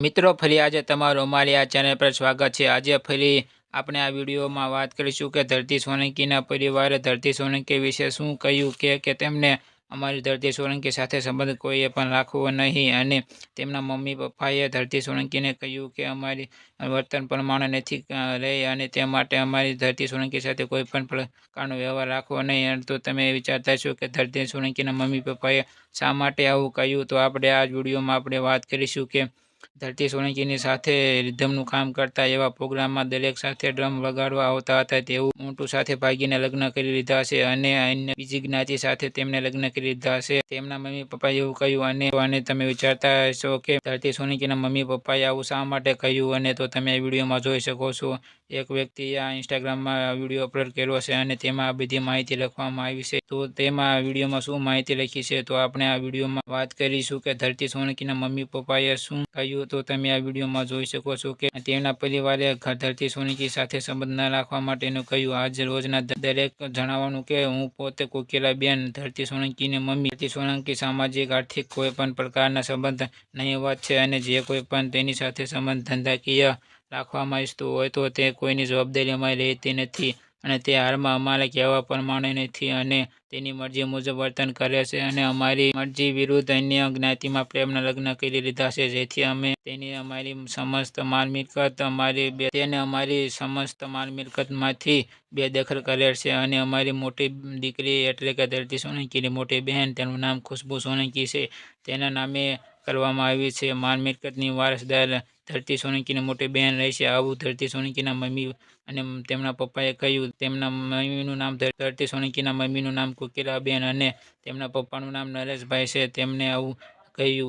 મિત્રો ફરી આજે તમારું અમારી આ ચેનલ પર સ્વાગત છે। આજે ફરી આપણે આ વિડીયોમાં વાત કરીશું કે ધરતી સોલંકીના પરિવારે ધરતી સોલંકી વિશે શું કહ્યું કે તેમને અમારી ધરતી સોલંકી સાથે સંબંધ કોઈએ પણ રાખવો નહીં અને તેમના મમ્મી પપ્પાએ ધરતી સોલંકીને કહ્યું કે અમારી વર્તન પ્રમાણે નથી રહી અને તે માટે અમારી ધરતી સોલંકી સાથે કોઈ પણ પ્રકારનો વ્યવહાર રાખવો નહીં। તો તમે વિચારતા છો કે ધરતી સોલંકીના મમ્મી પપ્પાએ શા માટે આવું કહ્યું? તો આપણે આ વિડીયોમાં આપણે વાત કરીશું કે ધરતી સોલંકીની સાથે રિધમનું કામ કરતા એવા પ્રોગ્રામમાં દરેક સાથે ડ્રમ વગાડવા આવતા હતા। તેવું ઊંટું સાથે ભાગીને લગ્ન કરી લીધા છે અને અન્ય બીજી જ્ઞાતિ સાથે તેમને લગ્ન કરી લીધા છે, તેમના મમ્મી પપ્પાએ એવું કહ્યું। અને તમે વિચારતા હશો કે ધરતી સોલંકીના મમ્મી પપ્પાએ આવું શા માટે કહ્યું? અને તો તમે આ વિડીયોમાં જોઈ શકો છો, એક વ્યક્તિએ આ ઇન્સ્ટાગ્રામમાં વિડીયો અપલોડ કર્યો છે અને તેમાં આ બધી માહિતી લખવામાં આવી છે। તો તેમાં વિડીયોમાં શું માહિતી લખી છે તો આપણે આ વિડીયોમાં વાત કરીશું કે ધરતી સોલંકીના મમ્મી પપ્પાએ શું કહ્યું। તો તમે આ વિડીયોમાં જોઈ શકો છો કે તેમના પરિવારે ધરતી સોલંકી સાથે સંબંધ ન રાખવા માટેનું કહ્યું। આજ રોજના દરેક જણાવવાનું કે હું પોતે કોકિલાબેન ધરતી સોલંકીની મમ્મી, ધરતી સોલંકી સામાજિક આર્થિક કોઈ પણ પ્રકારના સંબંધ નહીવત છે અને જે કોઈ પણ તેની સાથે સંબંધ ધંધાકીય રાખવામાં ઈચ્છતું હોય તો તે કોઈની જવાબદારીમાં રહેતી નથી અને તે હાલમાં અમારા કહેવા પ્રમાણે નથી અને તેની મરજી મુજબ વર્તન કરે છે અને અમારી મરજી વિરુદ્ધ અન્ય જ્ઞાતિમાં પ્રેમના લગ્ન કરી લીધા છે, જેથી અમે તેને અમારી સમસ્ત માલ મિલકતમાંથી બેદખલ કરેલ છે અને અમારી મોટી દીકરી એટલે કે ધરતી સોલંકીની મોટી બહેન, તેનું નામ ખુશ્બુ સોલંકી છે, તેના નામે કરવામાં આવી છે। માલ મિલકતની વારસદાર ધરતી સોલંકીની મોટી બહેન રહેશે, આવું ધરતી સોલંકીના મમ્મી અને તેમના પપ્પાએ કહ્યું। તેમના મમ્મીનું નામ ધરતી સોલંકીના મમ્મીનું નામ કોકિલાબેન અને તેમના પપ્પાનું નામ નરેશભાઈ છે, તેમને આવું કહ્યું।